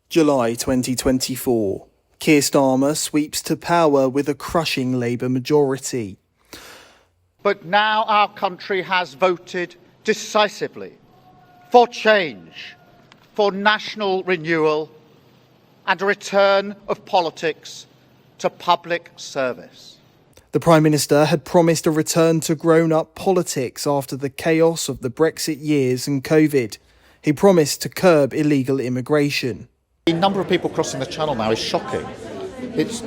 July 2024. Keir Starmer sweeps to power with a crushing Labour majority. But now our country has voted decisively for change, for national renewal and a return of politics to public service. The Prime Minister had promised a return to grown-up politics after the chaos of the Brexit years and COVID. He promised to curb illegal immigration. The number of people crossing the Channel now is shocking. It's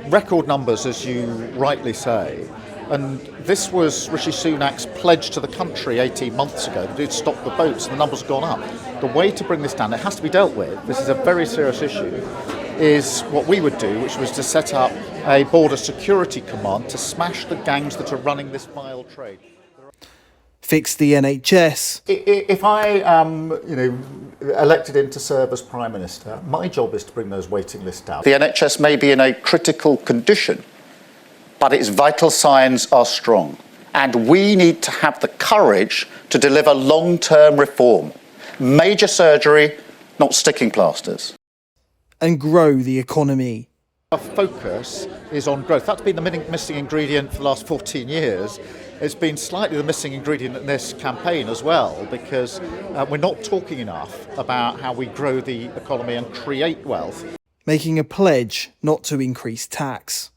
record numbers, as you rightly say. And this was Rishi Sunak's pledge to the country 18 months ago that he'd stop the boats, and the numbers have gone up. The way to bring this down, it has to be dealt with, this is a very serious issue, is what we would do, which was to set up a border security command to smash the gangs that are running this vile trade. Fix the NHS. If I am, elected in to serve as Prime Minister, my job is to bring those waiting lists down. The NHS may be in a critical condition, but its vital signs are strong. And we need to have the courage to deliver long-term reform. Major surgery, not sticking plasters. And grow the economy. Our focus is on growth. That's been the missing ingredient for the last 14 years. It's been slightly the missing ingredient in this campaign as well, because we're not talking enough about how we grow the economy and create wealth. Making a pledge not to increase tax.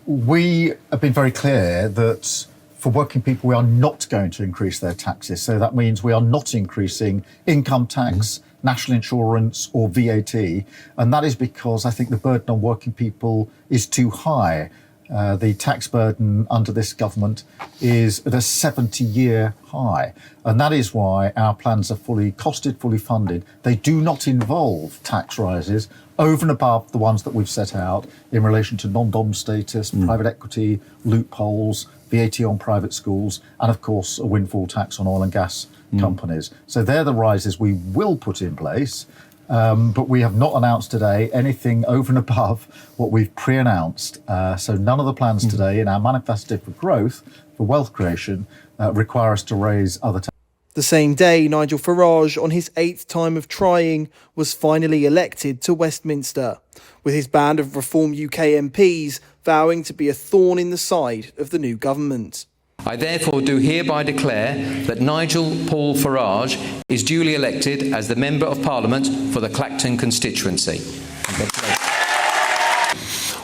We have been very clear that for working people, we are not going to increase their taxes. So that means we are not increasing income tax, national insurance or VAT. And that is because I think the burden on working people is too high. The tax burden under this government is at a 70-year high. And that is why our plans are fully costed, fully funded. They do not involve tax rises over and above the ones that we've set out in relation to non-dom status, private equity, loopholes, VAT on private schools, and of course a windfall tax on oil and gas companies. So they're the rises we will put in place. But we have not announced today anything over and above what we've pre-announced. So none of the plans today in our manifesto for growth, for wealth creation, require us to raise other taxes. The same day, Nigel Farage, on his 8th time of trying, was finally elected to Westminster, with his band of Reform UK MPs vowing to be a thorn in the side of the new government. I therefore do hereby declare that Nigel Paul Farage is duly elected as the Member of Parliament for the Clacton constituency.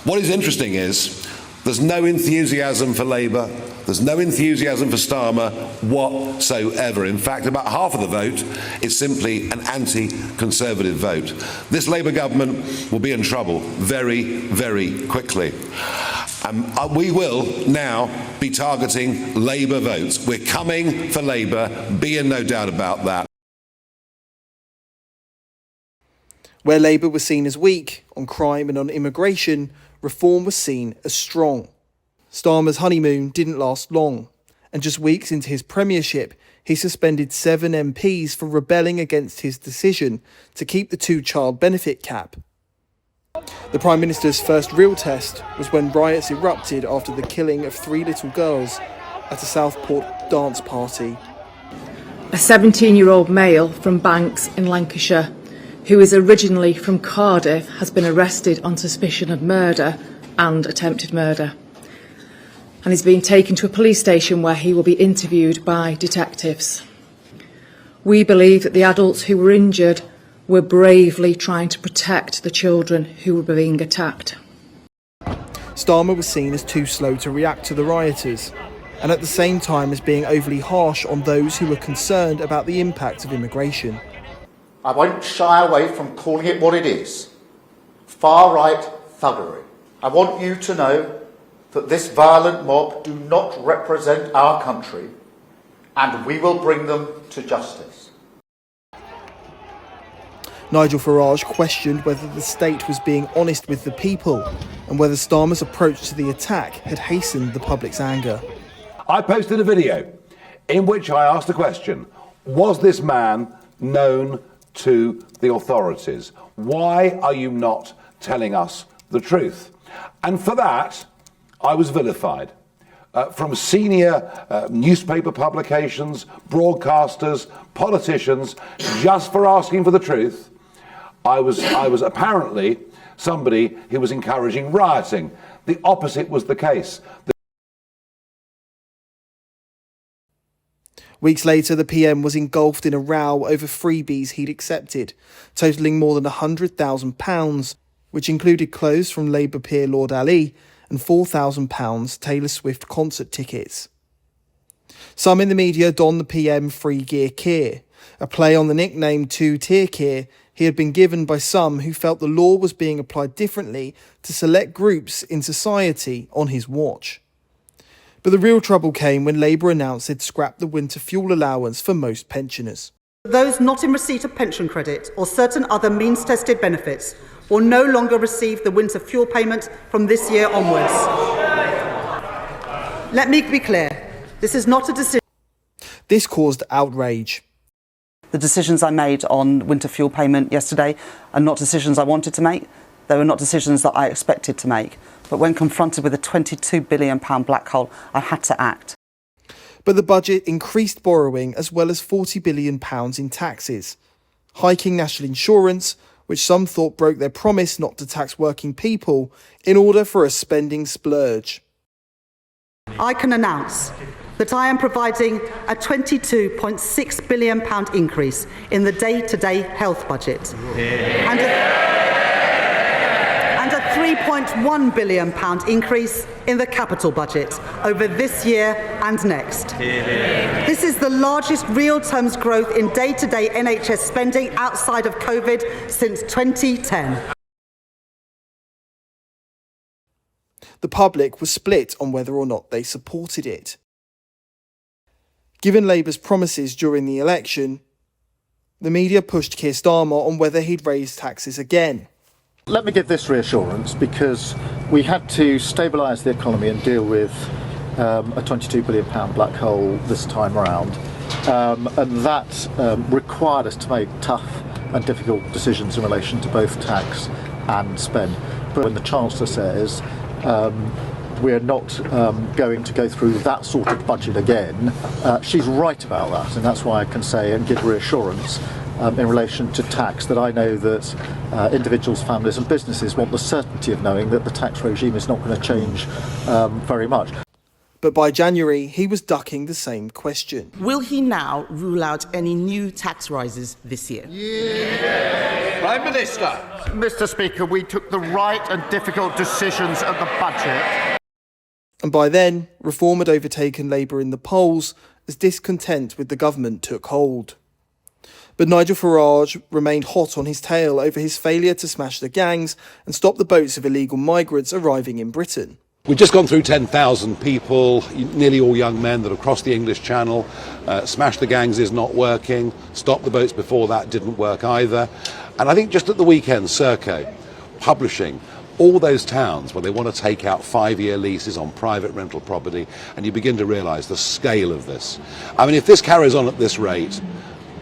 What is interesting is there's no enthusiasm for Labour, there's no enthusiasm for Starmer whatsoever. In fact, about half of the vote is simply an anti-Conservative vote. This Labour government will be in trouble very, very quickly. We will now be targeting Labour votes. We're coming for Labour, be in no doubt about that. Where Labour was seen as weak on crime and on immigration, Reform was seen as strong. Starmer's honeymoon didn't last long, and just weeks into his premiership, he suspended 7 MPs for rebelling against his decision to keep the 2-child benefit cap. The Prime Minister's first real test was when riots erupted after the killing of 3 little girls at a Southport dance party. A 17-year-old male from Banks in Lancashire, who is originally from Cardiff, has been arrested on suspicion of murder and attempted murder, and is being taken to a police station where he will be interviewed by detectives. We believe that the adults who were injured were bravely trying to protect the children who were being attacked. Starmer was seen as too slow to react to the rioters, and at the same time as being overly harsh on those who were concerned about the impact of immigration. I won't shy away from calling it what it is. Far-right thuggery. I want you to know that this violent mob do not represent our country, and we will bring them to justice. Nigel Farage questioned whether the state was being honest with the people and whether Starmer's approach to the attack had hastened the public's anger. I posted a video in which I asked the question, was this man known to the authorities? Why are you not telling us the truth? And for that, I was vilified. From senior newspaper publications, broadcasters, politicians, just for asking for the truth. I was apparently somebody who was encouraging rioting. The opposite was the case. Weeks later, the PM was engulfed in a row over freebies he'd accepted, totalling more than £100,000, which included clothes from Labour peer Lord Ali and £4,000 Taylor Swift concert tickets. Some in the media donned the PM Free Gear Keir, a play on the nickname Two-Tier Keir he had been given by some who felt the law was being applied differently to select groups in society on his watch. But the real trouble came when Labour announced they'd scrapped the winter fuel allowance for most pensioners. Those not in receipt of pension credit or certain other means-tested benefits will no longer receive the winter fuel payment from this year onwards. Let me be clear, this is not a decision. This caused outrage. The decisions I made on winter fuel payment yesterday are not decisions I wanted to make. They were not decisions that I expected to make. But when confronted with a £22 billion black hole, I had to act. But the budget increased borrowing as well as £40 billion in taxes, hiking national insurance, which some thought broke their promise not to tax working people, in order for a spending splurge. I can announce that I am providing a £22.6 billion increase in the day-to-day health budget and a £3.1 billion increase in the capital budget over this year and next. This is the largest real terms growth in day-to-day NHS spending outside of COVID since 2010. The public was split on whether or not they supported it. Given Labour's promises during the election, the media pushed Keir Starmer on whether he'd raise taxes again. Let me give this reassurance, because we had to stabilise the economy and deal with a £22 billion black hole this time around, and that required us to make tough and difficult decisions in relation to both tax and spend. But when the Chancellor says we're not going to go through that sort of budget again, she's right about that, and that's why I can say and give reassurance in relation to tax that I know that individuals, families and businesses want the certainty of knowing that the tax regime is not going to change very much. But by January, he was ducking the same question. Will he now rule out any new tax rises this year? Yeah. Prime Minister. Mr. Speaker, we took the right and difficult decisions at the budget. And by then, Reform had overtaken Labour in the polls as discontent with the government took hold. But Nigel Farage remained hot on his tail over his failure to smash the gangs and stop the boats of illegal migrants arriving in Britain. We've just gone through 10,000 people, nearly all young men that have crossed the English Channel. Smash the gangs is not working. Stop the boats before that didn't work either. And I think just at the weekend, Serco publishing all those towns where they want to take out 5-year leases on private rental property, and you begin to realise the scale of this. I mean, if this carries on at this rate,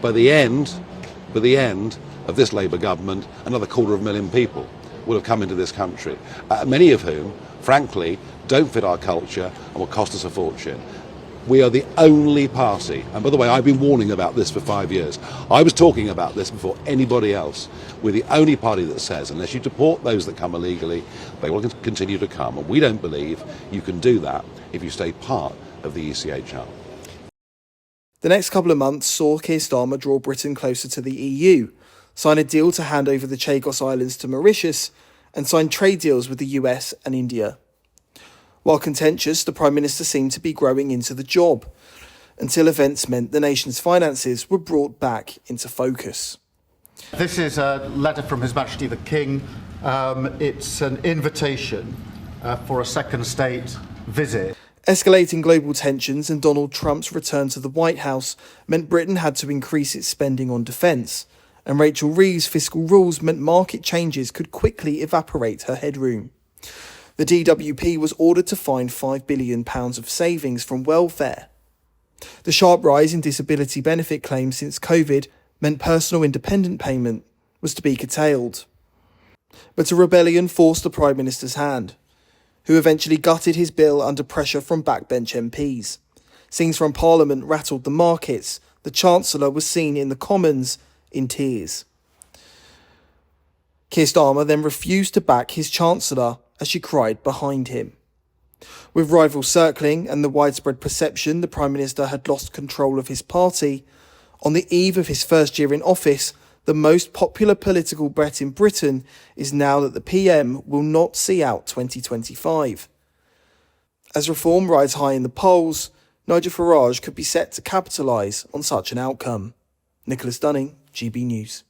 by the end of this Labour government, another 250,000 people will have come into this country, many of whom, frankly, don't fit our culture and will cost us a fortune. We are the only party, and by the way, I've been warning about this for 5 years. I was talking about this before anybody else. We're the only party that says unless you deport those that come illegally, they will continue to come. And we don't believe you can do that if you stay part of the ECHR. The next couple of months saw Keir Starmer draw Britain closer to the EU, sign a deal to hand over the Chagos Islands to Mauritius, and sign trade deals with the US and India. While contentious, the Prime Minister seemed to be growing into the job, until events meant the nation's finances were brought back into focus. This is a letter from His Majesty the King. It's an invitation for a second state visit. Escalating global tensions and Donald Trump's return to the White House meant Britain had to increase its spending on defence, and Rachel Reeves' fiscal rules meant market changes could quickly evaporate her headroom. The DWP was ordered to find £5 billion of savings from welfare. The sharp rise in disability benefit claims since COVID meant personal independent payment was to be curtailed. But a rebellion forced the Prime Minister's hand, who eventually gutted his bill under pressure from backbench MPs. Scenes from Parliament rattled the markets. The Chancellor was seen in the Commons in tears. Keir Starmer then refused to back his Chancellor as she cried behind him. With rivals circling and the widespread perception the Prime Minister had lost control of his party, on the eve of his first year in office, the most popular political bet in Britain is now that the PM will not see out 2025. As Reform rides high in the polls, Nigel Farage could be set to capitalise on such an outcome. Nicholas Dunning, GB News.